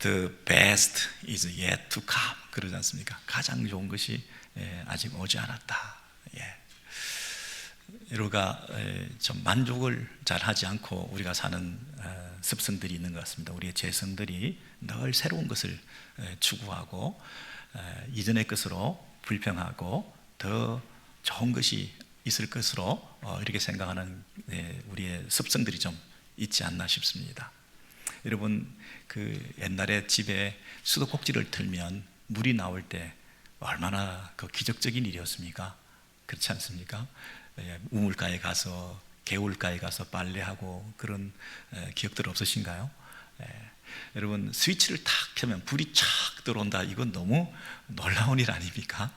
The best is yet to come 그러지 않습니까? 가장 좋은 것이 아직 오지 않았다. 우리가 좀 만족을 잘 하지 않고 우리가 사는 습성들이 있는 것 같습니다. 우리의 재성들이 늘 새로운 것을 추구하고 이전의 것으로 불평하고 더 좋은 것이 있을 것으로 이렇게 생각하는 우리의 습성들이 좀 있지 않나 싶습니다. 여러분, 그 옛날에 집에 수도꼭지를 틀면 물이 나올 때 얼마나 그 기적적인 일이었습니까? 그렇지 않습니까? 우물가에 가서 개울가에 가서 빨래하고 그런 기억들 없으신가요? 여러분, 스위치를 탁 켜면 불이 쫙 들어온다. 이건 너무 놀라운 일 아닙니까?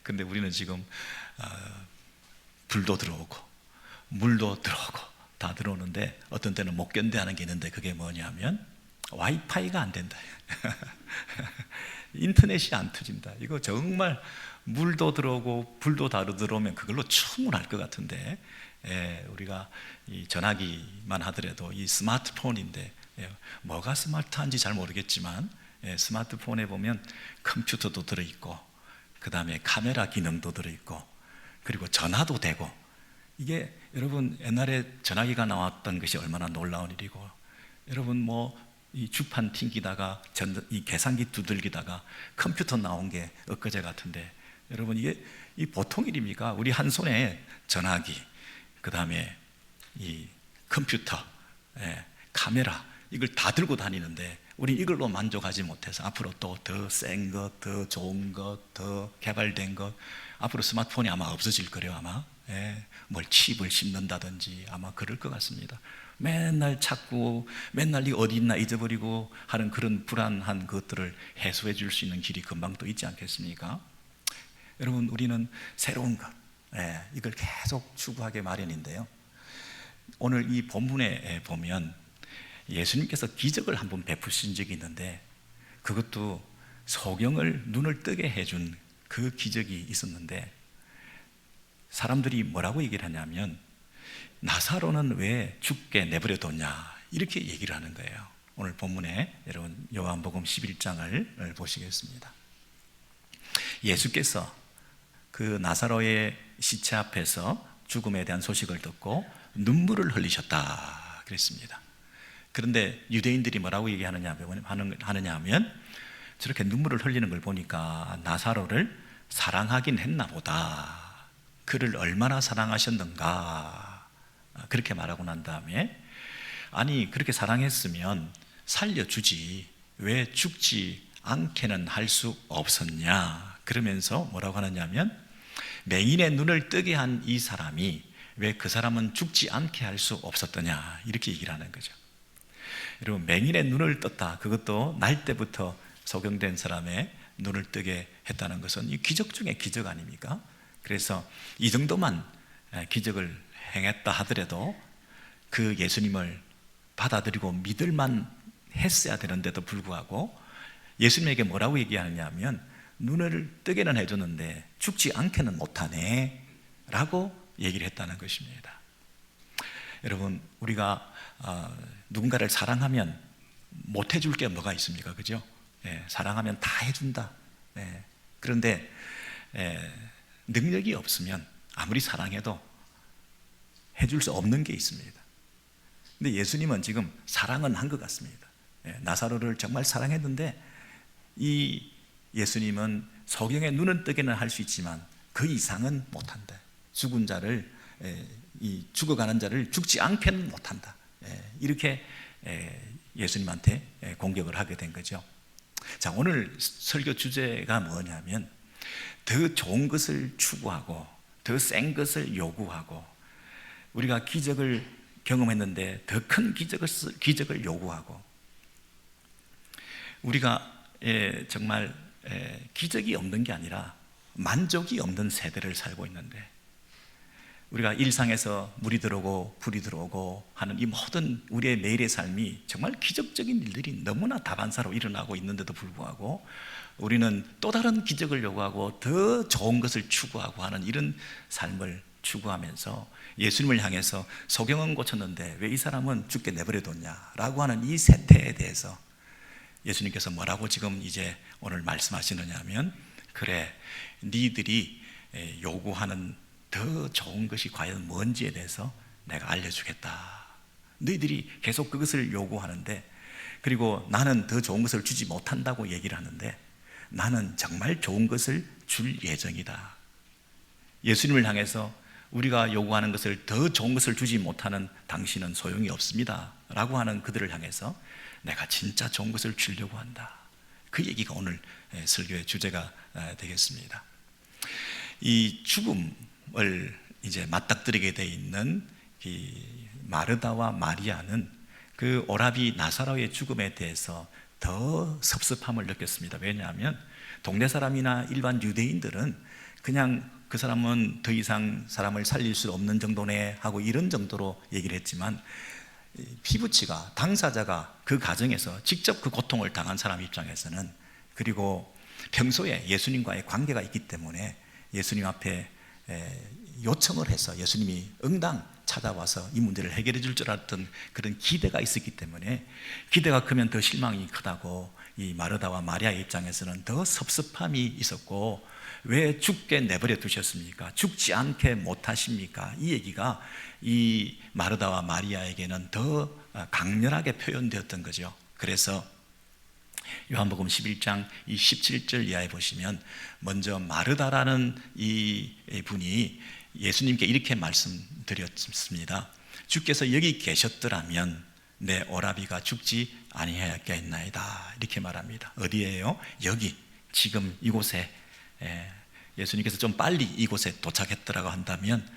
근데 우리는 지금 불도 들어오고 물도 들어오고 다 들어오는데 어떤 때는 못 견뎌하는 게 있는데 그게 뭐냐면 와이파이가 안 된다. 인터넷이 안 터진다. 이거 정말 물도 들어오고 불도 다 들어오면 그걸로 충분할 것 같은데 우리가 이 전화기만 하더라도 이 스마트폰인데 뭐가 스마트한지 잘 모르겠지만 스마트폰에 보면 컴퓨터도 들어있고 그 다음에 카메라 기능도 들어있고 그리고 전화도 되고 이게 여러분 옛날에 전화기가 나왔던 것이 얼마나 놀라운 일이고 여러분 뭐 이 주판 튕기다가 이 계산기 두들기다가 컴퓨터 나온 게 엊그제 같은데 여러분 이게 이 보통 일입니까? 우리 한 손에 전화기 그 다음에 이 컴퓨터 카메라 이걸 다 들고 다니는데 우리 이걸로 만족하지 못해서 앞으로 또 더 센 것, 더 좋은 것, 더 개발된 것 앞으로 스마트폰이 아마 없어질 거래요 아마 뭘 칩을 씹는다든지 아마 그럴 것 같습니다. 맨날 찾고 맨날 이 어디 있나 잊어버리고 하는 그런 불안한 것들을 해소해 줄 수 있는 길이 금방 또 있지 않겠습니까? 여러분 우리는 새로운 것 이걸 계속 추구하게 마련인데요. 오늘 이 본문에 보면 예수님께서 기적을 한번 베푸신 적이 있는데 그것도 소경을 눈을 뜨게 해준 그 기적이 있었는데 사람들이 뭐라고 얘기를 하냐면 나사로는 왜 죽게 내버려뒀냐 이렇게 얘기를 하는 거예요. 오늘 본문에 여러분 요한복음 11장을 보시겠습니다. 예수께서 그 나사로의 시체 앞에서 죽음에 대한 소식을 듣고 눈물을 흘리셨다 그랬습니다. 그런데 유대인들이 뭐라고 얘기하느냐 하면 저렇게 눈물을 흘리는 걸 보니까 나사로를 사랑하긴 했나 보다. 그를 얼마나 사랑하셨는가 그렇게 말하고 난 다음에 아니 그렇게 사랑했으면 살려주지 왜 죽지 않게는 할 수 없었냐 그러면서 뭐라고 하느냐면 맹인의 눈을 뜨게 한 이 사람이 왜 그 사람은 죽지 않게 할 수 없었더냐 이렇게 얘기를 하는 거죠. 여러분 맹인의 눈을 떴다 그것도 날 때부터 소경된 사람의 눈을 뜨게 했다는 것은 이 기적 중에 기적 아닙니까? 그래서 이 정도만 기적을 행했다 하더라도 그 예수님을 받아들이고 믿을만 했어야 되는데도 불구하고 예수님에게 뭐라고 얘기하느냐 하면 눈을 뜨게는 해줬는데 죽지 않게는 못하네 라고 얘기를 했다는 것입니다. 여러분 우리가 누군가를 사랑하면 못 해줄 게 뭐가 있습니까? 그죠? 사랑하면 다 해준다. 그런데 능력이 없으면 아무리 사랑해도 해줄 수 없는 게 있습니다. 근데 예수님은 지금 사랑은 한 것 같습니다. 나사로를 정말 사랑했는데 이 예수님은 소경의 눈은 뜨게는 할 수 있지만 그 이상은 못한다. 죽은 자를 이 죽어가는 자를 죽지 않게는 못한다. 이렇게 예수님한테 공격을 하게 된 거죠. 자, 오늘 설교 주제가 뭐냐면 더 좋은 것을 추구하고 더 센 것을 요구하고 우리가 기적을 경험했는데 더 큰 기적을 요구하고 우리가 정말 기적이 없는 게 아니라 만족이 없는 세대를 살고 있는데 우리가 일상에서 물이 들어오고 불이 들어오고 하는 이 모든 우리의 매일의 삶이 정말 기적적인 일들이 너무나 다반사로 일어나고 있는데도 불구하고 우리는 또 다른 기적을 요구하고 더 좋은 것을 추구하고 하는 이런 삶을 추구하면서 예수님을 향해서 소경은 고쳤는데 왜 이 사람은 죽게 내버려뒀냐라고 하는 이 세태에 대해서 예수님께서 뭐라고 지금 이제 오늘 말씀하시느냐 하면, 그래, 니들이 요구하는 더 좋은 것이 과연 뭔지에 대해서 내가 알려주겠다. 너희들이 계속 그것을 요구하는데, 그리고 나는 더 좋은 것을 주지 못한다고 얘기를 하는데, 나는 정말 좋은 것을 줄 예정이다. 예수님을 향해서 우리가 요구하는 것을 더 좋은 것을 주지 못하는 당신은 소용이 없습니다 라고 하는 그들을 향해서 내가 진짜 좋은 것을 주려고 한다. 그 얘기가 오늘 설교의 주제가 되겠습니다. 이 죽음을 이제 맞닥뜨리게 돼 있는 이 마르다와 마리아는 그 오라비 나사로의 죽음에 대해서 더 섭섭함을 느꼈습니다. 왜냐하면 동네 사람이나 일반 유대인들은 그냥 그 사람은 더 이상 사람을 살릴 수 없는 정도네 하고 이런 정도로 얘기를 했지만, 피부치가, 당사자가 그 가정에서 직접 그 고통을 당한 사람 입장에서는, 그리고 평소에 예수님과의 관계가 있기 때문에 예수님 앞에 요청을 해서 예수님이 응당 찾아와서 이 문제를 해결해 줄 줄 알았던 그런 기대가 있었기 때문에, 기대가 크면 더 실망이 크다고 이 마르다와 마리아의 입장에서는 더 섭섭함이 있었고, 왜 죽게 내버려 두셨습니까? 죽지 않게 못하십니까? 이 얘기가 이 마르다와 마리아에게는 더 강렬하게 표현되었던 거죠. 그래서 요한복음 11장 이 17절 이하에 보시면, 먼저 마르다라는 이 분이 예수님께 이렇게 말씀드렸습니다. 주께서 여기 계셨더라면 내 오라비가 죽지 아니하였겠나이다. 이렇게 말합니다. 어디예요? 여기, 지금 이곳에. 예수님께서 좀 빨리 이곳에 도착했더라고 한다면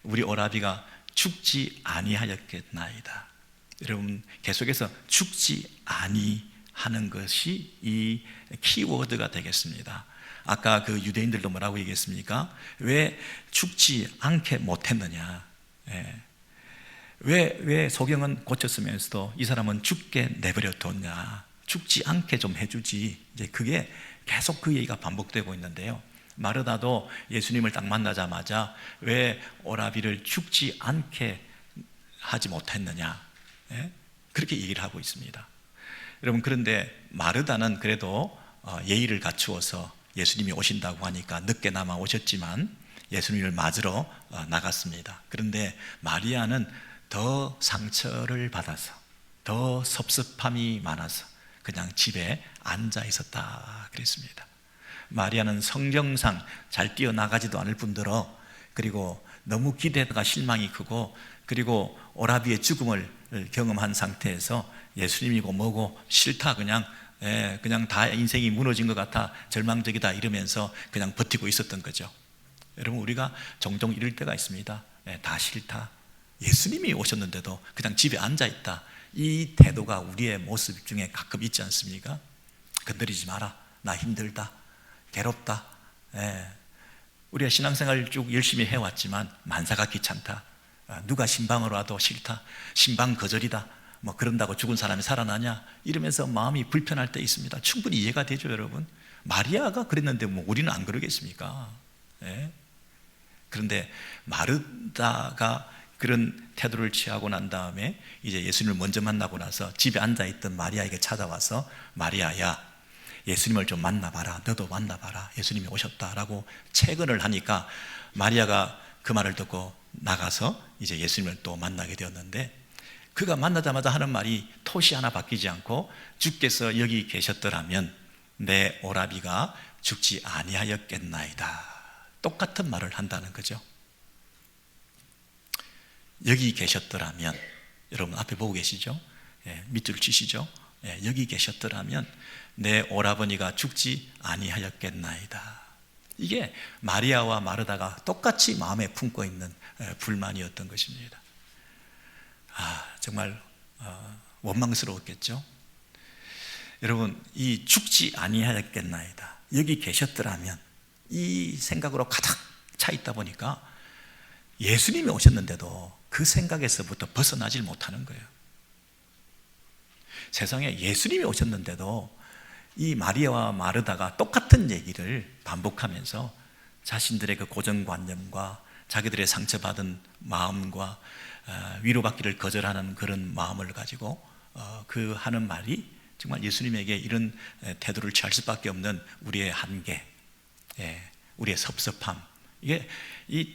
우리 오라비가 죽지 아니하였겠나이다. 여러분, 계속해서 죽지 아니하는 것이 이 키워드가 되겠습니다. 아까 그 유대인들도 뭐라고 얘기했습니까? 왜 죽지 않게 못했느냐? 왜 소경은 고쳤으면서도 이 사람은 죽게 내버려 뒀냐? 죽지 않게 좀 해주지. 이제 그게 계속 그 얘기가 반복되고 있는데요. 마르다도 예수님을 딱 만나자마자 왜 오라비를 죽지 않게 하지 못했느냐? 그렇게 얘기를 하고 있습니다. 여러분, 그런데 마르다는 그래도 예의를 갖추어서 예수님이 오신다고 하니까 늦게나마 오셨지만 예수님을 맞으러 나갔습니다. 그런데 마리아는 더 상처를 받아서, 더 섭섭함이 많아서 그냥 집에 앉아 있었다 그랬습니다. 마리아는 성경상 잘 뛰어나가지도 않을 뿐더러, 그리고 너무 기대가 실망이 크고, 그리고 오라비의 죽음을 경험한 상태에서 예수님이고 뭐고 싫다, 그냥 다 인생이 무너진 것 같아, 절망적이다 이러면서 그냥 버티고 있었던 거죠. 여러분, 우리가 종종 이럴 때가 있습니다. 다 싫다, 예수님이 오셨는데도 그냥 집에 앉아있다, 이 태도가 우리의 모습 중에 가끔 있지 않습니까? 건드리지 마라, 나 힘들다, 괴롭다. 우리가 신앙생활 쭉 열심히 해왔지만 만사가 귀찮다, 누가 신방으로 와도 싫다, 신방 거절이다, 뭐 그런다고 죽은 사람이 살아나냐, 이러면서 마음이 불편할 때 있습니다. 충분히 이해가 되죠. 여러분, 마리아가 그랬는데 뭐 우리는 안 그러겠습니까? 그런데 마르다가 그런 태도를 취하고 난 다음에 이제 예수님을 먼저 만나고 나서 집에 앉아있던 마리아에게 찾아와서, 마리아야, 예수님을 좀 만나봐라, 너도 만나봐라, 예수님이 오셨다라고 채근을 하니까 마리아가 그 말을 듣고 나가서 이제 예수님을 또 만나게 되었는데, 그가 만나자마자 하는 말이 토시 하나 바뀌지 않고, 주께서 여기 계셨더라면 내 오라비가 죽지 아니하였겠나이다. 똑같은 말을 한다는 거죠. 여기 계셨더라면, 여러분 앞에 보고 계시죠? 밑줄 치시죠? 여기 계셨더라면 내 오라버니가 죽지 아니하였겠나이다. 이게 마리아와 마르다가 똑같이 마음에 품고 있는 불만이었던 것입니다. 정말 원망스러웠겠죠? 여러분, 이 죽지 아니하였겠나이다, 여기 계셨더라면, 이 생각으로 가득 차 있다 보니까 예수님이 오셨는데도 그 생각에서부터 벗어나질 못하는 거예요. 세상에 예수님이 오셨는데도 이 마리아와 마르다가 똑같은 얘기를 반복하면서 자신들의 그 고정관념과 자기들의 상처받은 마음과 위로받기를 거절하는 그런 마음을 가지고 그 하는 말이 정말 예수님에게 이런 태도를 취할 수밖에 없는 우리의 한계, 우리의 섭섭함, 이게 이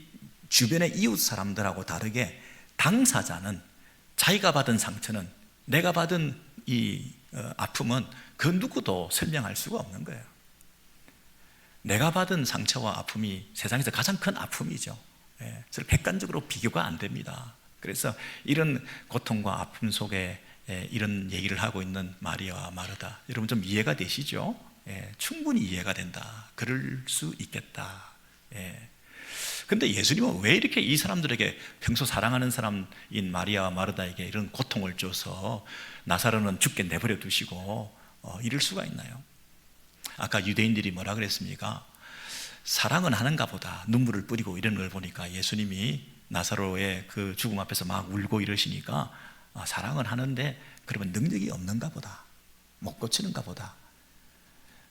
주변의 이웃 사람들하고 다르게 당사자는 자기가 받은 상처는, 내가 받은 이 아픔은 그 누구도 설명할 수가 없는 거예요. 내가 받은 상처와 아픔이 세상에서 가장 큰 아픔이죠. 그래서 객관적으로 비교가 안 됩니다. 그래서 이런 고통과 아픔 속에 이런 얘기를 하고 있는 마리아와 마르다, 여러분 좀 이해가 되시죠? 충분히 이해가 된다. 그럴 수 있겠다. 근데 예수님은 왜 이렇게 이 사람들에게, 평소 사랑하는 사람인 마리아와 마르다에게 이런 고통을 줘서 나사로는 죽게 내버려 두시고 이럴 수가 있나요? 아까 유대인들이 뭐라 그랬습니까? 사랑은 하는가 보다, 눈물을 뿌리고 이런 걸 보니까 예수님이 나사로의 그 죽음 앞에서 막 울고 이러시니까 사랑은 하는데 그러면 능력이 없는가 보다, 못 고치는가 보다,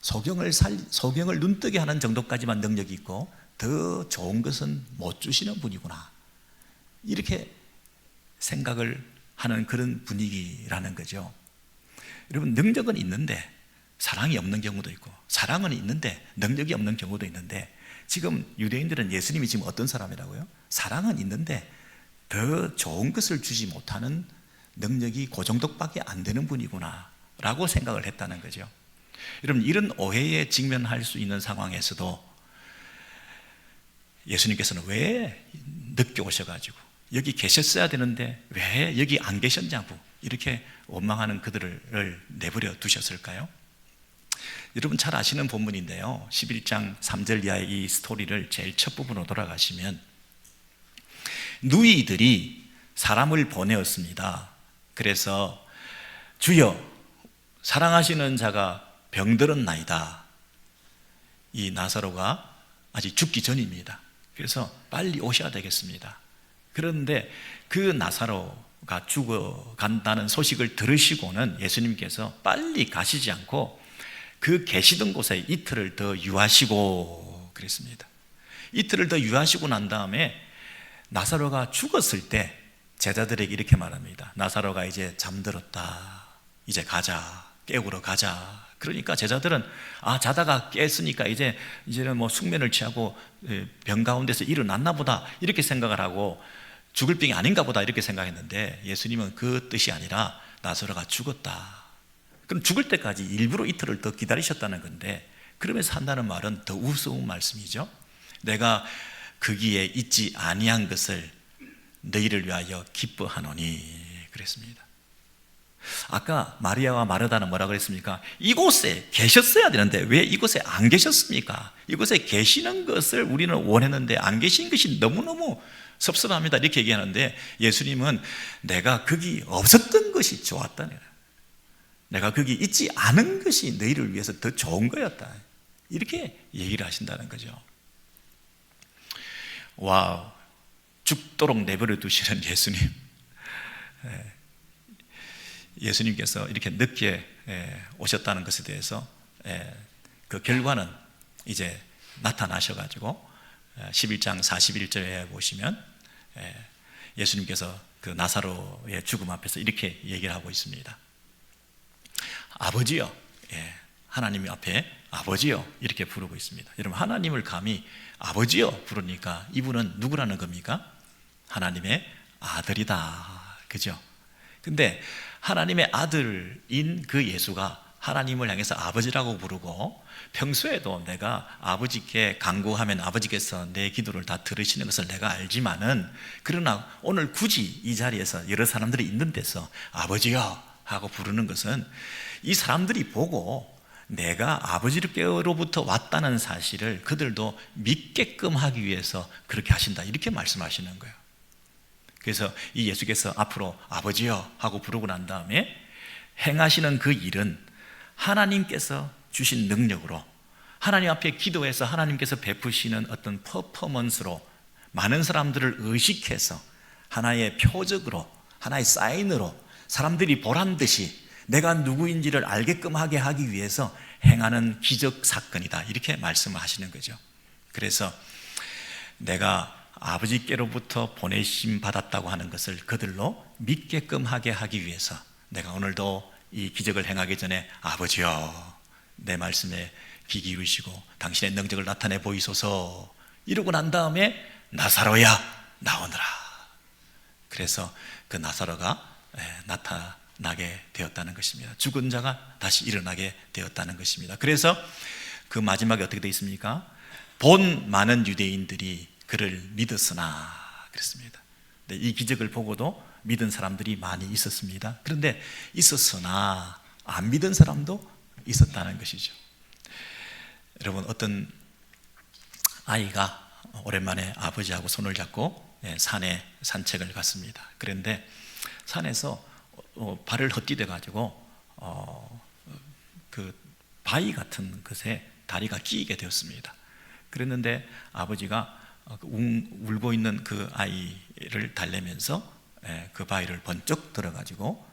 소경을 눈뜨게 하는 정도까지만 능력이 있고 더 좋은 것은 못 주시는 분이구나, 이렇게 생각을 하는 그런 분위기라는 거죠. 여러분, 능력은 있는데 사랑이 없는 경우도 있고, 사랑은 있는데 능력이 없는 경우도 있는데, 지금 유대인들은 예수님이 지금 어떤 사람이라고요? 사랑은 있는데 더 좋은 것을 주지 못하는, 능력이 그 정도밖에 안 되는 분이구나 라고 생각을 했다는 거죠. 여러분, 이런 오해에 직면할 수 있는 상황에서도 예수님께서는 왜 늦게 오셔가지고 여기 계셨어야 되는데 왜 여기 안 계셨냐고 이렇게 원망하는 그들을 내버려 두셨을까요? 여러분 잘 아시는 본문인데요, 11장 3절 이하의 이 스토리를 제일 첫 부분으로 돌아가시면, 누이들이 사람을 보내었습니다. 그래서 주여, 사랑하시는 자가 병들었나이다. 이 나사로가 아직 죽기 전입니다. 그래서 빨리 오셔야 되겠습니다. 그런데 그 나사로가 죽어간다는 소식을 들으시고는 예수님께서 빨리 가시지 않고 그 계시던 곳에 이틀을 더 유하시고 그랬습니다. 이틀을 더 유하시고 난 다음에 나사로가 죽었을 때 제자들에게 이렇게 말합니다. 나사로가 이제 잠들었다. 이제 가자. 깨우러 가자. 그러니까 제자들은 자다가 깼으니까 이제는 뭐 숙면을 취하고 병 가운데서 일어났나 보다 이렇게 생각을 하고, 죽을 병이 아닌가 보다 이렇게 생각했는데, 예수님은 그 뜻이 아니라 나사로가 죽었다. 그럼 죽을 때까지 일부러 이틀을 더 기다리셨다는 건데, 그러면서 한다는 말은 더 우스운 말씀이죠. 내가 거기에 있지 아니한 것을 너희를 위하여 기뻐하노니 그랬습니다. 아까 마리아와 마르다는 뭐라 그랬습니까? 이곳에 계셨어야 되는데 왜 이곳에 안 계셨습니까? 이곳에 계시는 것을 우리는 원했는데 안 계신 것이 너무너무 섭섭합니다 이렇게 얘기하는데, 예수님은 내가 거기 없었던 것이 좋았다는 거예요. 내가 거기 있지 않은 것이 너희를 위해서 더 좋은 거였다, 이렇게 얘기를 하신다는 거죠. 와우, 죽도록 내버려 두시는 예수님. 예수님께서 이렇게 늦게 오셨다는 것에 대해서 그 결과는 이제 나타나셔가지고 11장 41절에 보시면 예수님께서 그 나사로의 죽음 앞에서 이렇게 얘기를 하고 있습니다. 아버지요, 하나님 앞에 아버지요 이렇게 부르고 있습니다. 여러분, 하나님을 감히 아버지요 부르니까 이분은 누구라는 겁니까? 하나님의 아들이다, 그죠? 근데 하나님의 아들인 그 예수가 하나님을 향해서 아버지라고 부르고, 평소에도 내가 아버지께 간구하면 아버지께서 내 기도를 다 들으시는 것을 내가 알지만은, 그러나 오늘 굳이 이 자리에서 여러 사람들이 있는 데서 아버지요 하고 부르는 것은 이 사람들이 보고 내가 아버지로부터 왔다는 사실을 그들도 믿게끔 하기 위해서 그렇게 하신다, 이렇게 말씀하시는 거예요. 그래서 이 예수께서 앞으로 아버지요 하고 부르고 난 다음에 행하시는 그 일은 하나님께서 주신 능력으로, 하나님 앞에 기도해서 하나님께서 베푸시는 어떤 퍼포먼스로 많은 사람들을 의식해서 하나의 표적으로, 하나의 사인으로 사람들이 보란 듯이 내가 누구인지를 알게끔 하게 하기 위해서 행하는 기적 사건이다, 이렇게 말씀을 하시는 거죠. 그래서 내가 아버지께로부터 보내심 받았다고 하는 것을 그들로 믿게끔 하게 하기 위해서 내가 오늘도 이 기적을 행하기 전에 아버지여 내 말씀에 귀 기울이시고 당신의 능력을 나타내 보이소서 이러고 난 다음에 나사로야 나오너라. 그래서 그 나사로가 나타나게 되었다는 것입니다. 죽은 자가 다시 일어나게 되었다는 것입니다. 그래서 그 마지막에 어떻게 되어 있습니까? 본 많은 유대인들이 그를 믿었으나 그랬습니다. 이 기적을 보고도 믿은 사람들이 많이 있었습니다. 그런데 있었으나 안 믿은 사람도 있었다는 것이죠. 여러분, 어떤 아이가 오랜만에 아버지하고 손을 잡고 산에 산책을 갔습니다. 그런데 산에서 발을 헛디뎌 가지고 그 바위 같은 것에 다리가 끼이게 되었습니다. 그랬는데 아버지가 울고 있는 그 아이를 달래면서 그 바위를 번쩍 들어가지고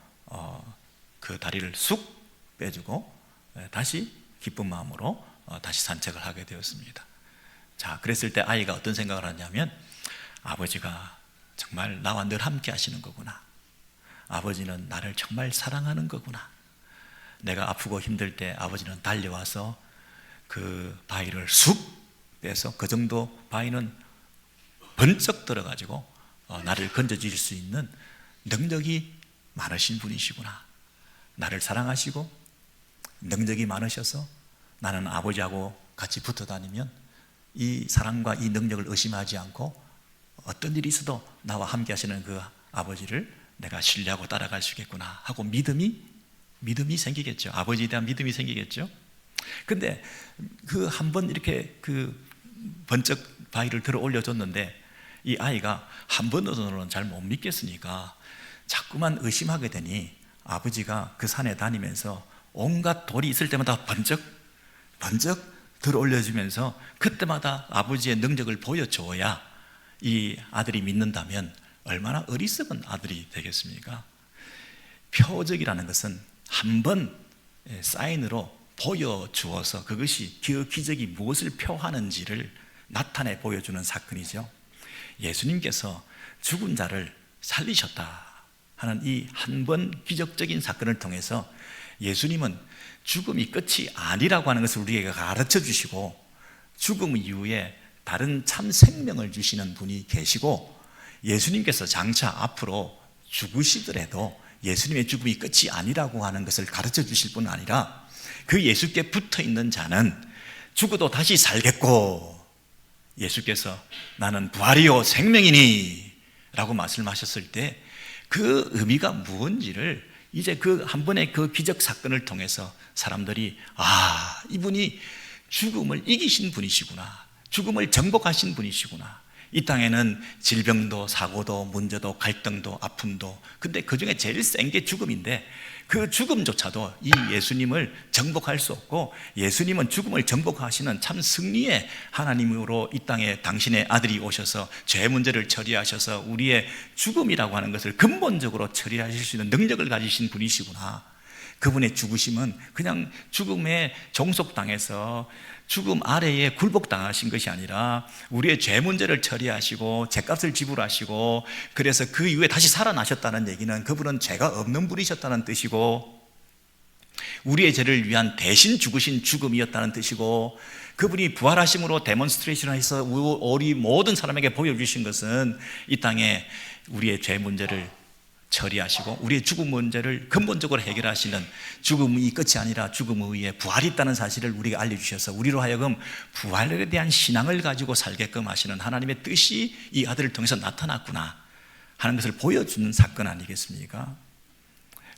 그 다리를 쑥 빼주고 다시 기쁜 마음으로 다시 산책을 하게 되었습니다. 자, 그랬을 때 아이가 어떤 생각을 하냐면 아버지가 정말 나와 늘 함께 하시는 거구나. 아버지는 나를 정말 사랑하는 거구나. 내가 아프고 힘들 때 아버지는 달려와서 그 바위를 쑥 빼서 그 정도 바위는 번쩍 들어가지고 나를 건져주실 수 있는 능력이 많으신 분이시구나. 나를 사랑하시고 능력이 많으셔서 나는 아버지하고 같이 붙어 다니면 이 사랑과 이 능력을 의심하지 않고 어떤 일이 있어도 나와 함께 하시는 그 아버지를 내가 신뢰하고 따라갈 수 있겠구나 하고 믿음이 생기겠죠. 아버지에 대한 믿음이 생기겠죠. 근데 그 한 번 이렇게 그 번쩍 바위를 들어 올려줬는데 이 아이가 한 번으로는 잘 못 믿겠으니까 자꾸만 의심하게 되니 아버지가 그 산에 다니면서 온갖 돌이 있을 때마다 번쩍 들어 올려주면서 그때마다 아버지의 능력을 보여줘야 이 아들이 믿는다면 얼마나 어리석은 아들이 되겠습니까? 표적이라는 것은 한 번 사인으로 보여주어서 그것이 그 기적이 무엇을 표하는지를 나타내 보여주는 사건이죠. 예수님께서 죽은 자를 살리셨다 하는 이 한 번 기적적인 사건을 통해서 예수님은 죽음이 끝이 아니라고 하는 것을 우리에게 가르쳐 주시고 죽음 이후에 다른 참 생명을 주시는 분이 계시고 예수님께서 장차 앞으로 죽으시더라도 예수님의 죽음이 끝이 아니라고 하는 것을 가르쳐 주실 뿐 아니라 그 예수께 붙어 있는 자는 죽어도 다시 살겠고 예수께서 나는 부활이요 생명이니 라고 말씀하셨을 때 그 의미가 무엇인지를 이제 그 한 번의 그 기적 사건을 통해서 사람들이 이분이 죽음을 이기신 분이시구나, 죽음을 정복하신 분이시구나. 이 땅에는 질병도 사고도 문제도 갈등도 아픔도, 근데 그 중에 제일 센 게 죽음인데 그 죽음조차도 이 예수님을 정복할 수 없고 예수님은 죽음을 정복하시는 참 승리의 하나님으로 이 땅에 당신의 아들이 오셔서 죄 문제를 처리하셔서 우리의 죽음이라고 하는 것을 근본적으로 처리하실 수 있는 능력을 가지신 분이시구나. 그분의 죽으심은 그냥 죽음에 종속당해서 죽음 아래에 굴복당하신 것이 아니라 우리의 죄 문제를 처리하시고 죄값을 지불하시고 그래서 그 이후에 다시 살아나셨다는 얘기는 그분은 죄가 없는 분이셨다는 뜻이고 우리의 죄를 위한 대신 죽으신 죽음이었다는 뜻이고 그분이 부활하심으로 데몬스트레이션해서 우리 모든 사람에게 보여주신 것은 이 땅에 우리의 죄 문제를 처리하시고 우리의 죽음 문제를 근본적으로 해결하시는 죽음이 끝이 아니라 죽음 후에 부활이 있다는 사실을 우리에게 알려주셔서 우리로 하여금 부활에 대한 신앙을 가지고 살게끔 하시는 하나님의 뜻이 이 아들을 통해서 나타났구나 하는 것을 보여주는 사건 아니겠습니까?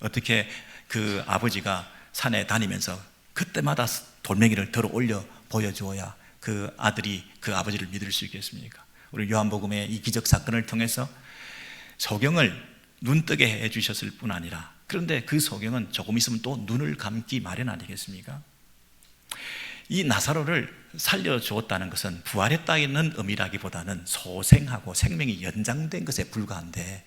어떻게 그 아버지가 산에 다니면서 그때마다 돌멩이를 들어 올려 보여주어야 그 아들이 그 아버지를 믿을 수 있겠습니까? 우리 요한복음의 이 기적 사건을 통해서 소경을 눈뜨게 해주셨을 뿐 아니라 그런데 그 소경은 조금 있으면 또 눈을 감기 마련 아니겠습니까? 이 나사로를 살려주었다는 것은 부활했다는 의미라기보다는 소생하고 생명이 연장된 것에 불과한데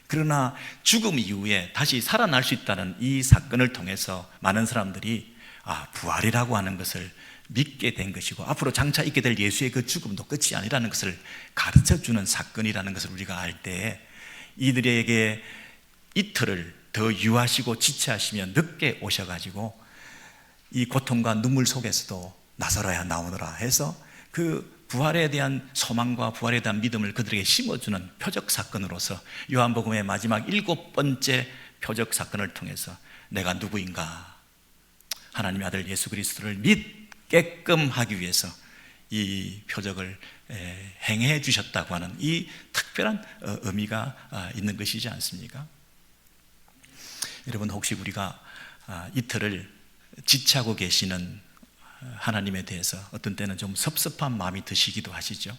그러나 죽음 이후에 다시 살아날 수 있다는 이 사건을 통해서 많은 사람들이 부활이라고 하는 것을 믿게 된 것이고 앞으로 장차 있게 될 예수의 그 죽음도 끝이 아니라는 것을 가르쳐주는 사건이라는 것을 우리가 알 때 이들에게 이틀을 더 유하시고 지체하시며 늦게 오셔가지고 이 고통과 눈물 속에서도 나사로야 나오너라 해서 그 부활에 대한 소망과 부활에 대한 믿음을 그들에게 심어주는 표적 사건으로서 요한복음의 마지막 7번째 표적 사건을 통해서 내가 누구인가, 하나님의 아들 예수 그리스도를 믿게끔 하기 위해서 이 표적을 행해 주셨다고 하는 이 특별한 의미가 있는 것이지 않습니까? 여러분, 혹시 우리가 이틀을 지체하고 계시는 하나님에 대해서 어떤 때는 좀 섭섭한 마음이 드시기도 하시죠?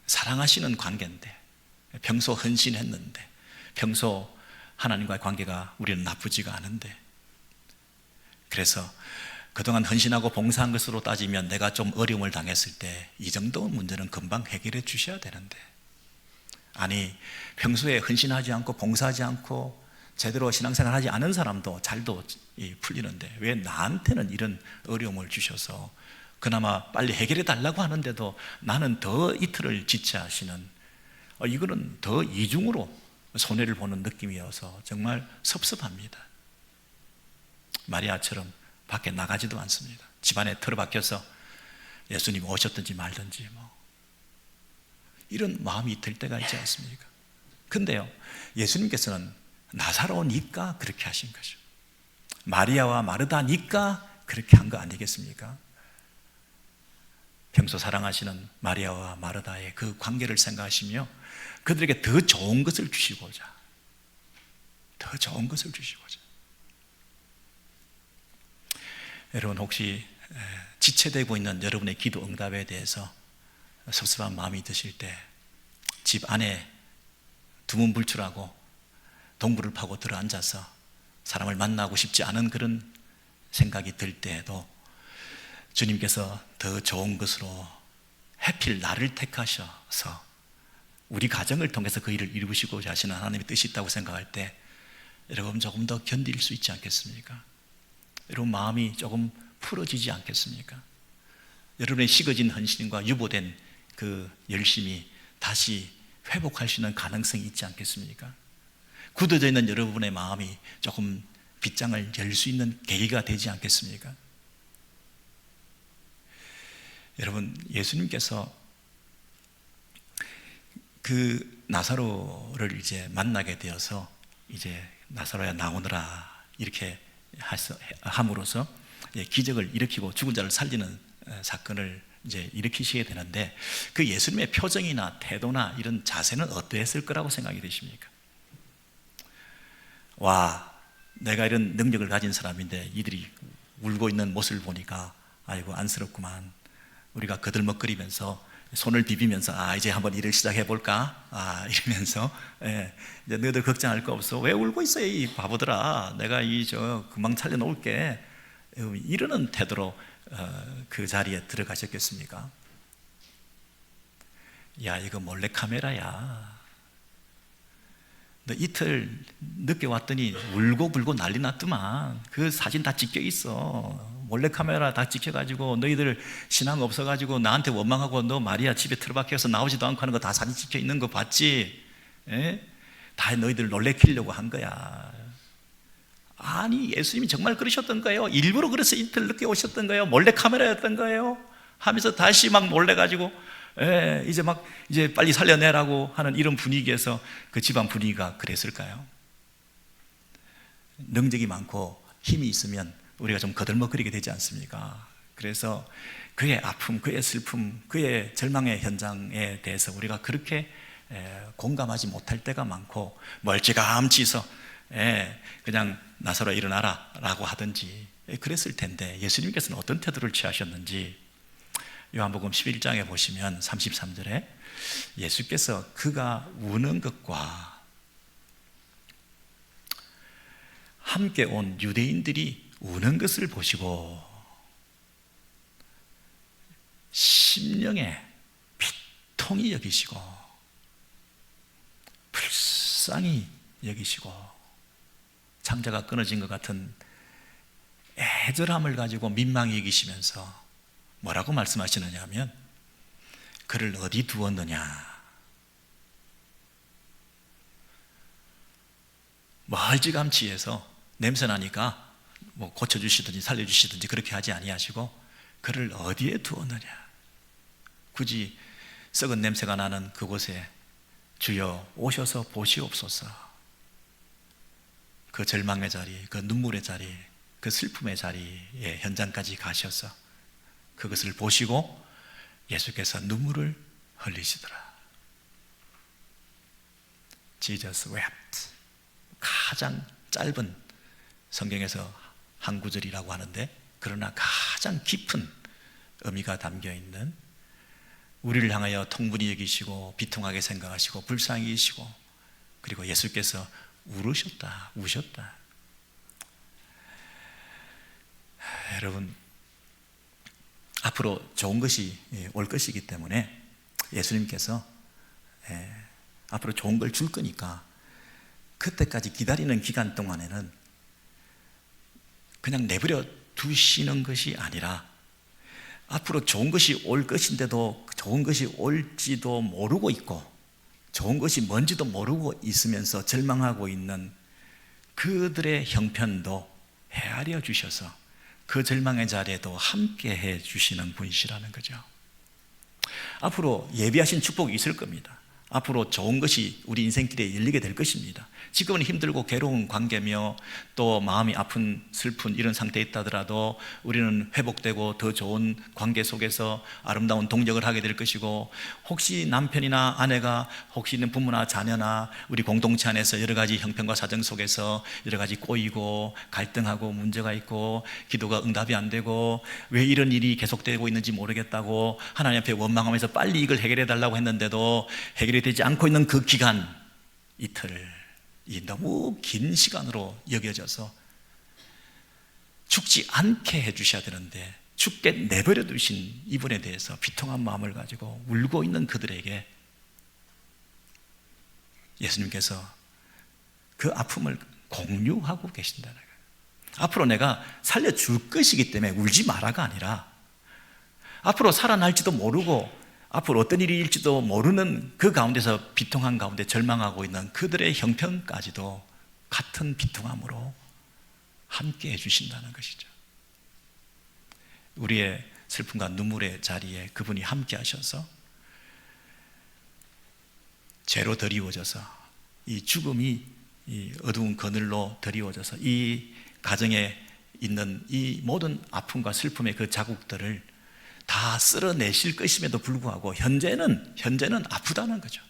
사랑하시는 관계인데, 평소 헌신했는데, 평소 하나님과의 관계가 우리는 나쁘지가 않은데, 그래서 그동안 헌신하고 봉사한 것으로 따지면 내가 좀 어려움을 당했을 때 이 정도 문제는 금방 해결해 주셔야 되는데, 아니 평소에 헌신하지 않고 봉사하지 않고 제대로 신앙생활 하지 않은 사람도 잘도 풀리는데 왜 나한테는 이런 어려움을 주셔서 그나마 빨리 해결해 달라고 하는데도 나는 더 이틀을 지체하시는, 이거는 더 이중으로 손해를 보는 느낌이어서 정말 섭섭합니다. 마리아처럼 밖에 나가지도 않습니다. 집안에 틀어박혀서 예수님 오셨든지 말든지 이런 마음이 들 때가 있지 않습니까? 근데요, 예수님께서는 나사로니까 그렇게 하신 거죠. 마리아와 마르다니까 그렇게 한 거 아니겠습니까? 평소 사랑하시는 마리아와 마르다의 그 관계를 생각하시며 그들에게 더 좋은 것을 주시고자, 더 좋은 것을 주시고자. 여러분, 혹시 지체되고 있는 여러분의 기도 응답에 대해서 섭섭한 마음이 드실 때 집 안에 두문불출하고 동굴을 파고 들어앉아서 사람을 만나고 싶지 않은 그런 생각이 들 때에도 주님께서 더 좋은 것으로 하필 나를 택하셔서 우리 가정을 통해서 그 일을 이루시고자 하시는 하나님의 뜻이 있다고 생각할 때 여러분 조금 더 견딜 수 있지 않겠습니까? 여러분 마음이 조금 풀어지지 않겠습니까? 여러분의 식어진 헌신과 유보된 그 열심이 다시 회복할 수 있는 가능성이 있지 않겠습니까? 굳어져 있는 여러분의 마음이 조금 빗장을 열 수 있는 계기가 되지 않겠습니까? 여러분, 예수님께서 그 나사로를 이제 만나게 되어서 이제 나사로야 나오너라 이렇게 함으로써 기적을 일으키고 죽은 자를 살리는 사건을 이제 일으키시게 되는데 그 예수님의 표정이나 태도나 이런 자세는 어떠했을 거라고 생각이 되십니까? 와, 내가 이런 능력을 가진 사람인데 이들이 울고 있는 모습을 보니까 아이고 안쓰럽구만. 우리가 거들먹거리면서 손을 비비면서 이제 한번 일을 시작해 볼까? 이러면서 이제 너희들 걱정할 거 없어. 왜 울고 있어 이 바보들아. 내가 금방 살려놓을게. 이러는 태도로 그 자리에 들어가셨겠습니까? 야, 이거 몰래카메라야. 너 이틀 늦게 왔더니 울고불고 난리 났더만. 그 사진 다 찍혀 있어. 몰래카메라 다 찍혀가지고 너희들 신앙 없어가지고 나한테 원망하고 너 마리아 집에 틀어박혀서 나오지도 않고 하는 거 다 사진 찍혀 있는 거 봤지? 다 너희들 놀래키려고 한 거야. 아니, 예수님이 정말 그러셨던 거예요? 일부러 그래서 이틀 늦게 오셨던 거예요? 몰래카메라였던 거예요? 하면서 다시 막 놀래가지고 이제 빨리 살려내라고 하는 이런 분위기에서 그 집안 분위기가 그랬을까요? 능력이 많고 힘이 있으면 우리가 좀 거들먹거리게 되지 않습니까? 그래서 그의 아픔, 그의 슬픔, 그의 절망의 현장에 대해서 우리가 그렇게 공감하지 못할 때가 많고 멀찌감치서 그냥 나사로야 일어나라 라고 하든지 그랬을 텐데 예수님께서는 어떤 태도를 취하셨는지 요한복음 11장에 보시면 33절에 예수께서 그가 우는 것과 함께 온 유대인들이 우는 것을 보시고 심령에 비통히 여기시고 불쌍히 여기시고 창자가 끊어진 것 같은 애절함을 가지고 민망히 여기시면서 뭐라고 말씀하시느냐 하면 그를 어디 두었느냐, 멀찌감치해서 냄새 나니까 뭐 고쳐주시든지 살려주시든지 그렇게 하지 아니하시고 그를 어디에 두었느냐. 굳이 썩은 냄새가 나는 그곳에 주여 오셔서 보시옵소서. 그 절망의 자리, 그 눈물의 자리, 그 슬픔의 자리에 현장까지 가셔서 그것을 보시고 예수께서 눈물을 흘리시더라. Jesus wept. 가장 짧은 성경에서 한 구절이라고 하는데, 그러나 가장 깊은 의미가 담겨 있는, 우리를 향하여 통분히 여기시고 비통하게 생각하시고 불쌍히 여기시고, 그리고 예수께서 울으셨다, 우셨다. 여러분, 앞으로 좋은 것이 올 것이기 때문에 예수님께서 앞으로 좋은 걸 줄 거니까 그때까지 기다리는 기간 동안에는 그냥 내버려 두시는 것이 아니라, 앞으로 좋은 것이 올 것인데도 좋은 것이 올지도 모르고 있고 좋은 것이 뭔지도 모르고 있으면서 절망하고 있는 그들의 형편도 헤아려 주셔서 그 절망의 자리에도 함께 해 주시는 분이시라는 거죠. 앞으로 예비하신 축복이 있을 겁니다. 앞으로 좋은 것이 우리 인생길에 열리게 될 것입니다. 지금은 힘들고 괴로운 관계며 또 마음이 아픈 슬픈 이런 상태에 있다더라도 우리는 회복되고 더 좋은 관계 속에서 아름다운 동력을 하게 될 것이고, 혹시 남편이나 아내가, 혹시 있는 부모나 자녀나 우리 공동체 안에서 여러 가지 형편과 사정 속에서 여러 가지 꼬이고 갈등하고 문제가 있고 기도가 응답이 안 되고 왜 이런 일이 계속되고 있는지 모르겠다고 하나님 앞에 원망하면서 빨리 이걸 해결해 달라고 했는데도 해결이 되지 않고 있는 그 기간, 이틀, 이 너무 긴 시간으로 여겨져서 죽지 않게 해주셔야 되는데 죽게 내버려 두신 이분에 대해서 비통한 마음을 가지고 울고 있는 그들에게 예수님께서 그 아픔을 공유하고 계신다는 거예요. 앞으로 내가 살려줄 것이기 때문에 울지 마라가 아니라, 앞으로 살아날지도 모르고 앞으로 어떤 일이 일지도 모르는 그 가운데서 비통한 가운데 절망하고 있는 그들의 형편까지도 같은 비통함으로 함께 해주신다는 것이죠. 우리의 슬픔과 눈물의 자리에 그분이 함께 하셔서 죄로 드리워져서, 이 죽음이 이 어두운 그늘로 드리워져서 이 가정에 있는 이 모든 아픔과 슬픔의 그 자국들을 다 쓸어내실 것임에도 불구하고 현재는 아프다는 거죠.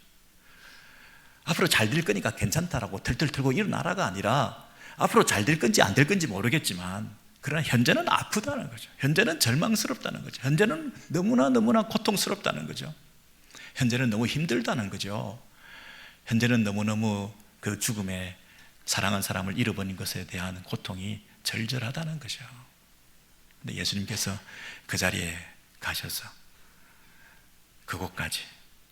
앞으로 잘 될 거니까 괜찮다라고 털털 털고 일어나라가 아니라, 앞으로 잘 될 건지 안 될 건지 모르겠지만 그러나 현재는 아프다는 거죠. 현재는 절망스럽다는 거죠. 현재는 너무나 고통스럽다는 거죠. 현재는 너무 힘들다는 거죠. 현재는 너무너무 그 죽음에 사랑한 사람을 잃어버린 것에 대한 고통이 절절하다는 거죠. 근데 예수님께서 그 자리에 가셔서 그곳까지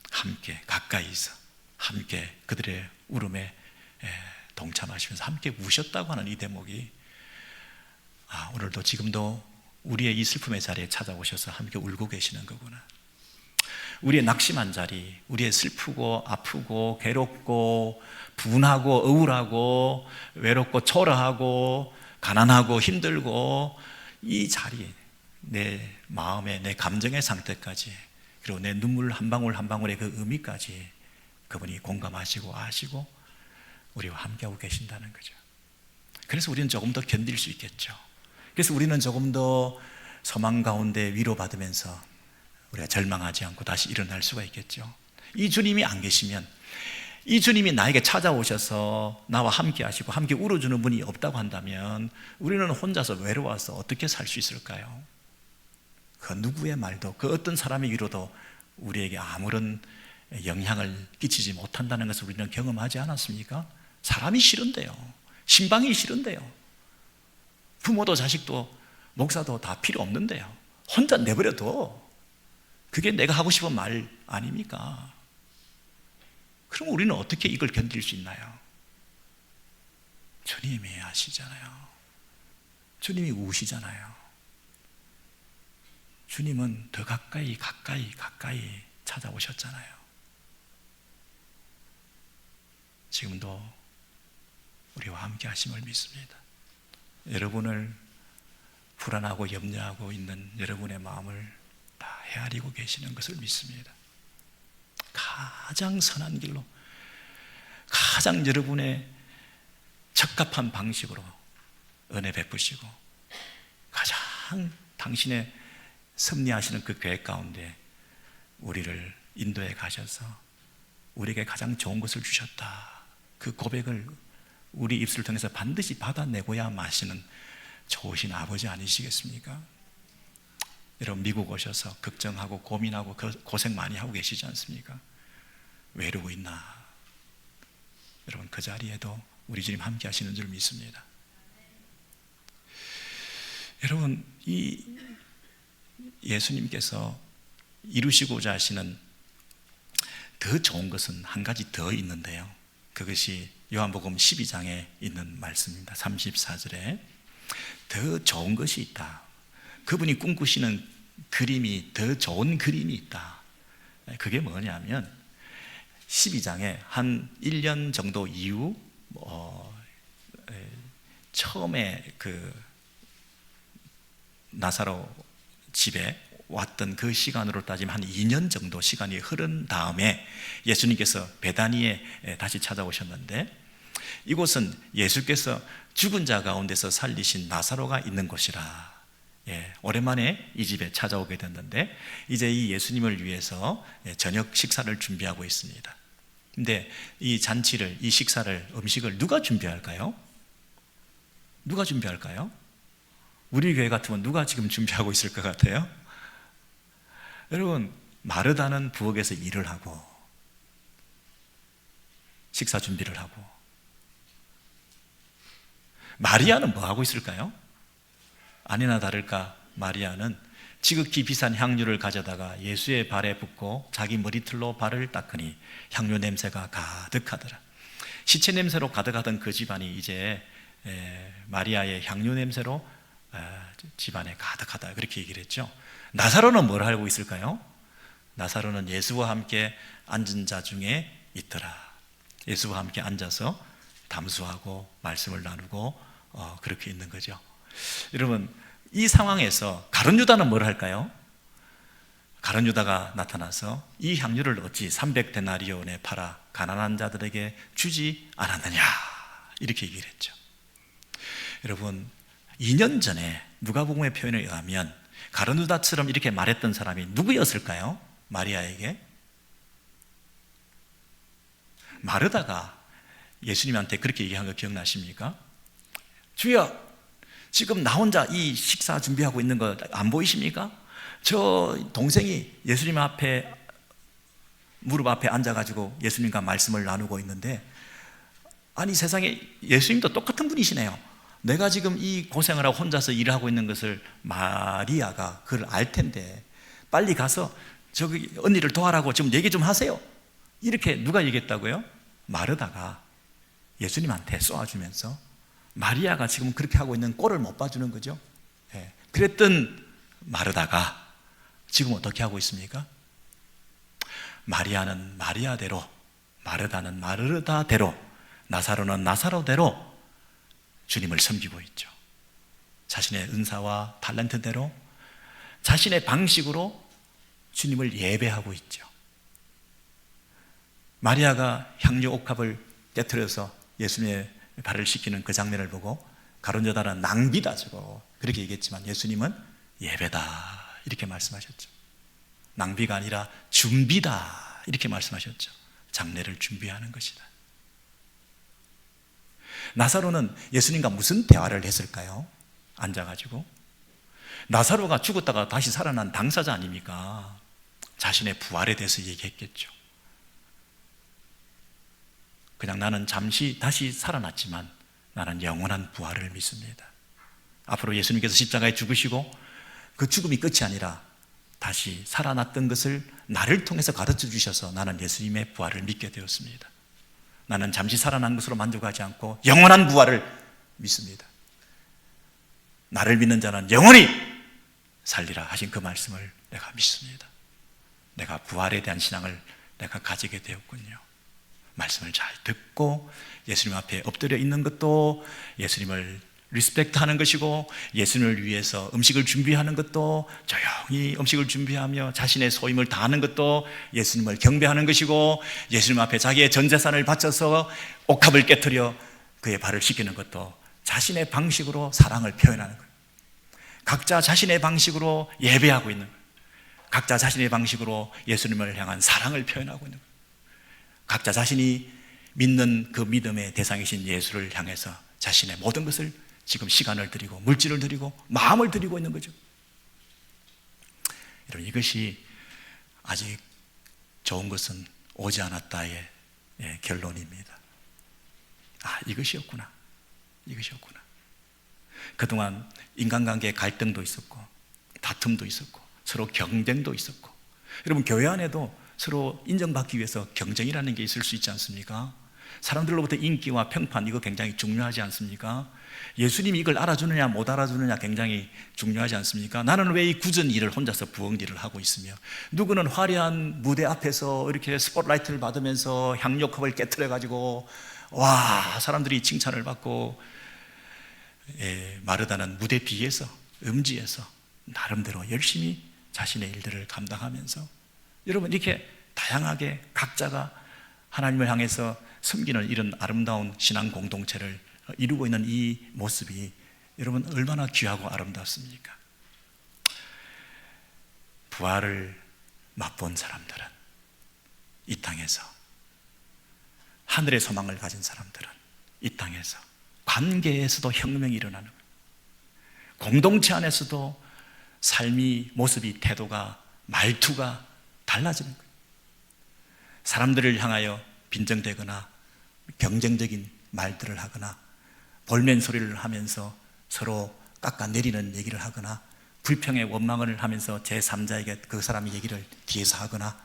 함께 가까이서 함께 그들의 울음에 동참하시면서 함께 우셨다고 하는 이 대목이, 오늘도 지금도 우리의 이 슬픔의 자리에 찾아오셔서 함께 울고 계시는 거구나. 우리의 낙심한 자리, 우리의 슬프고 아프고 괴롭고 분하고 우울하고 외롭고 초라하고 가난하고 힘들고 이 자리, 내 마음의, 내 감정의 상태까지, 그리고 내 눈물 한 방울 한 방울의 그 의미까지 그분이 공감하시고 아시고 우리와 함께하고 계신다는 거죠. 그래서 우리는 조금 더 견딜 수 있겠죠. 그래서 우리는 조금 더 소망 가운데 위로받으면서 우리가 절망하지 않고 다시 일어날 수가 있겠죠. 이 주님이 안 계시면, 이 주님이 나에게 찾아오셔서 나와 함께 하시고 함께 울어주는 분이 없다고 한다면 우리는 혼자서 외로워서 어떻게 살 수 있을까요? 그 누구의 말도, 그 어떤 사람의 위로도 우리에게 아무런 영향을 끼치지 못한다는 것을 우리는 경험하지 않았습니까? 사람이 싫은데요, 신방이 싫은데요, 부모도 자식도 목사도 다 필요 없는데요, 혼자 내버려둬. 그게 내가 하고 싶은 말 아닙니까? 그럼 우리는 어떻게 이걸 견딜 수 있나요? 주님이 하시잖아요. 주님이 우시잖아요. 주님은 더 가까이 찾아오셨잖아요. 지금도 우리와 함께 하심을 믿습니다. 여러분을 불안하고 염려하고 있는 여러분의 마음을 다 헤아리고 계시는 것을 믿습니다. 가장 선한 길로, 가장 여러분의 적합한 방식으로 은혜 베푸시고 가장 당신의 섭리하시는 그 계획 가운데 우리를 인도해 가셔서 우리에게 가장 좋은 것을 주셨다, 그 고백을 우리 입술을 통해서 반드시 받아내고야 마시는 좋으신 아버지 아니시겠습니까? 여러분, 미국 오셔서 걱정하고 고민하고 고생 많이 하고 계시지 않습니까? 외로워 있나? 여러분, 그 자리에도 우리 주님 함께 하시는 줄 믿습니다. 여러분, 이 예수님께서 이루시고자 하시는 더 좋은 것은 한 가지 더 있는데요, 그것이 요한복음 12장에 있는 말씀입니다. 34절에 더 좋은 것이 있다. 그분이 꿈꾸시는 그림이, 더 좋은 그림이 있다. 그게 뭐냐면 12장에 한 1년 정도 이후 처음에 그 나사로 집에 왔던 그 시간으로 따지면 한 2년 정도 시간이 흐른 다음에 예수님께서 베다니에 다시 찾아오셨는데, 이곳은 예수께서 죽은 자 가운데서 살리신 나사로가 있는 곳이라, 오랜만에 이 집에 찾아오게 됐는데 이제 이 예수님을 위해서 저녁 식사를 준비하고 있습니다. 근데 이 잔치를, 이 식사를, 음식을 누가 준비할까요? 누가 준비할까요? 우리 교회 같으면 누가 지금 준비하고 있을 것 같아요? 여러분, 마르다는 부엌에서 일을 하고 식사 준비를 하고, 마리아는 뭐 하고 있을까요? 아니나 다를까 마리아는 지극히 비싼 향유를 가져다가 예수의 발에 붓고 자기 머리털로 발을 닦으니 향유 냄새가 가득하더라. 시체 냄새로 가득하던 그 집안이 이제 마리아의 향유 냄새로 집안에 가득하다, 그렇게 얘기를 했죠. 나사로는 뭘 하고 있을까요? 나사로는 예수와 함께 앉은 자 중에 있더라. 예수와 함께 앉아서 담수하고 말씀을 나누고 그렇게 있는 거죠. 여러분, 이 상황에서 가룟 유다는 뭘 할까요? 가룟 유다가 나타나서 이 향유를 어찌 300데나리온에 팔아 가난한 자들에게 주지 않았느냐, 이렇게 얘기를 했죠. 여러분, 2년 전에 누가복음의 표현에 의하면 가룟 유다처럼 이렇게 말했던 사람이 누구였을까요? 마리아에게. 마르다가 예수님한테 그렇게 얘기한 거 기억나십니까? 주여, 지금 나 혼자 이 식사 준비하고 있는 거 안 보이십니까? 저 동생이 예수님 앞에, 무릎 앞에 앉아가지고 예수님과 말씀을 나누고 있는데, 아니 세상에 예수님도 똑같은 분이시네요. 내가 지금 이 고생을 하고 혼자서 일을 하고 있는 것을 마리아가 그걸 알 텐데 빨리 가서 저기 언니를 도와라고 좀 얘기 좀 하세요. 이렇게 누가 얘기했다고요? 마르다가 예수님한테 쏘아주면서 마리아가 지금 그렇게 하고 있는 꼴을 못 봐주는 거죠. 그랬던 마르다가 지금 어떻게 하고 있습니까? 마리아는 마리아대로, 마르다는 마르다대로, 나사로는 나사로대로 주님을 섬기고 있죠. 자신의 은사와 탤런트대로 자신의 방식으로 주님을 예배하고 있죠. 마리아가 향유 옥합을 깨트려서 예수님의 발을 씻기는 그 장면을 보고 가룟 유다는 낭비다, 저거 그렇게 얘기했지만 예수님은 예배다, 이렇게 말씀하셨죠. 낭비가 아니라 준비다, 이렇게 말씀하셨죠. 장례를 준비하는 것이다. 나사로는 예수님과 무슨 대화를 했을까요? 앉아가지고. 나사로가 죽었다가 다시 살아난 당사자 아닙니까? 자신의 부활에 대해서 얘기했겠죠. 그냥 나는 잠시 다시 살아났지만 나는 영원한 부활을 믿습니다. 앞으로 예수님께서 십자가에 죽으시고 그 죽음이 끝이 아니라 다시 살아났던 것을 나를 통해서 가르쳐 주셔서 나는 예수님의 부활을 믿게 되었습니다. 나는 잠시 살아난 것으로 만족하지 않고 영원한 부활을 믿습니다. 나를 믿는 자는 영원히 살리라 하신 그 말씀을 내가 믿습니다. 내가 부활에 대한 신앙을 내가 가지게 되었군요. 말씀을 잘 듣고 예수님 앞에 엎드려 있는 것도 예수님을 리스펙트하는 것이고, 예수님을 위해서 음식을 준비하는 것도 조용히 음식을 준비하며 자신의 소임을 다하는 것도 예수님을 경배하는 것이고, 예수님 앞에 자기의 전 재산을 바쳐서 옥합을 깨트려 그의 발을 씻기는 것도 자신의 방식으로 사랑을 표현하는 거예요. 각자 자신의 방식으로 예배하고 있는 거예요. 각자 자신의 방식으로 예수님을 향한 사랑을 표현하고 있는 거예요. 각자 자신이 믿는 그 믿음의 대상이신 예수를 향해서 자신의 모든 것을 지금 시간을 드리고 물질을 드리고 마음을 드리고 있는 거죠. 여러분, 이것이 아직 좋은 것은 오지 않았다의 결론입니다. 아, 이것이었구나. 그동안 인간관계에 갈등도 있었고 다툼도 있었고 서로 경쟁도 있었고, 여러분, 교회 안에도 서로 인정받기 위해서 경쟁이라는 게 있을 수 있지 않습니까? 사람들로부터 인기와 평판, 이거 굉장히 중요하지 않습니까? 예수님이 이걸 알아주느냐 못 알아주느냐 굉장히 중요하지 않습니까? 나는 왜 이 굳은 일을 혼자서 부엌 일을 하고 있으며, 누구는 화려한 무대 앞에서 이렇게 스포트라이트를 받으면서 향료컵을 깨트려 가지고 와, 사람들이 칭찬을 받고, 마르다는 무대 뒤에서 음지에서 나름대로 열심히 자신의 일들을 감당하면서, 여러분, 이렇게 다양하게 각자가 하나님을 향해서 섬기는 이런 아름다운 신앙 공동체를 이루고 있는 이 모습이 여러분 얼마나 귀하고 아름답습니까? 부활을 맛본 사람들은, 이 땅에서 하늘의 소망을 가진 사람들은 이 땅에서 관계에서도 혁명이 일어나는 거예요. 공동체 안에서도 삶이, 모습이, 태도가, 말투가 달라지는 거예요. 사람들을 향하여 빈정대거나 경쟁적인 말들을 하거나 볼멘 소리를 하면서 서로 깎아내리는 얘기를 하거나 불평의 원망을 하면서 제3자에게 그 사람의 얘기를 뒤에서 하거나,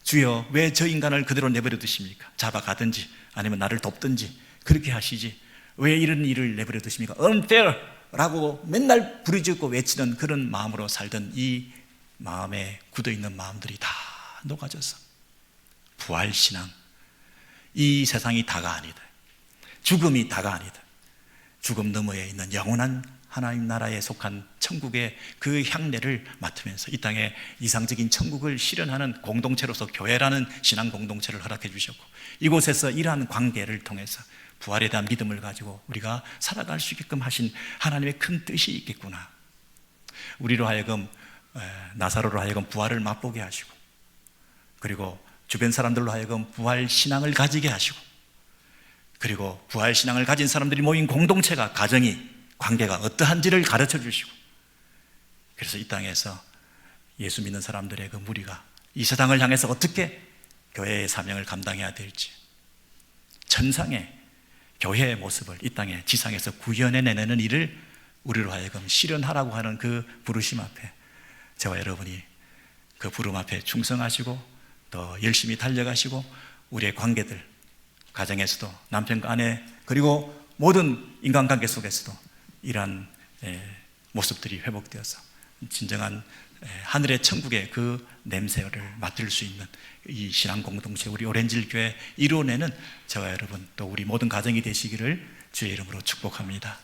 주여 왜 저 인간을 그대로 내버려 두십니까? 잡아가든지 아니면 나를 돕든지 그렇게 하시지 왜 이런 일을 내버려 두십니까? unfair 라고 맨날 부르짖고 외치는 그런 마음으로 살던 이 마음에 굳어있는 마음들이 다 녹아져서 부활신앙, 이 세상이 다가 아니다, 죽음이 다가 아니다, 죽음 너머에 있는 영원한 하나님 나라에 속한 천국의 그 향내를 맡으면서 이 땅에 이상적인 천국을 실현하는 공동체로서 교회라는 신앙 공동체를 허락해 주셨고, 이곳에서 이러한 관계를 통해서 부활에 대한 믿음을 가지고 우리가 살아갈 수 있게끔 하신 하나님의 큰 뜻이 있겠구나. 우리로 하여금, 나사로로 하여금 부활을 맛보게 하시고, 그리고 주변 사람들로 하여금 부활 신앙을 가지게 하시고, 그리고 부활 신앙을 가진 사람들이 모인 공동체가, 가정이, 관계가 어떠한지를 가르쳐 주시고, 그래서 이 땅에서 예수 믿는 사람들의 그 무리가 이 세상을 향해서 어떻게 교회의 사명을 감당해야 될지, 천상의 교회의 모습을 이 땅에 지상에서 구현해내는 일을 우리로 하여금 실현하라고 하는 그 부르심 앞에 저와 여러분이 그 부름 앞에 충성하시고 더 열심히 달려가시고, 우리의 관계들, 가정에서도 남편과 아내, 그리고 모든 인간관계 속에서도 이러한 모습들이 회복되어서 진정한 하늘의 천국의 그 냄새를 맡을 수 있는 이 신앙 공동체, 우리 오렌지힐 교회 이루어내는 저와 여러분 또 우리 모든 가정이 되시기를 주의 이름으로 축복합니다.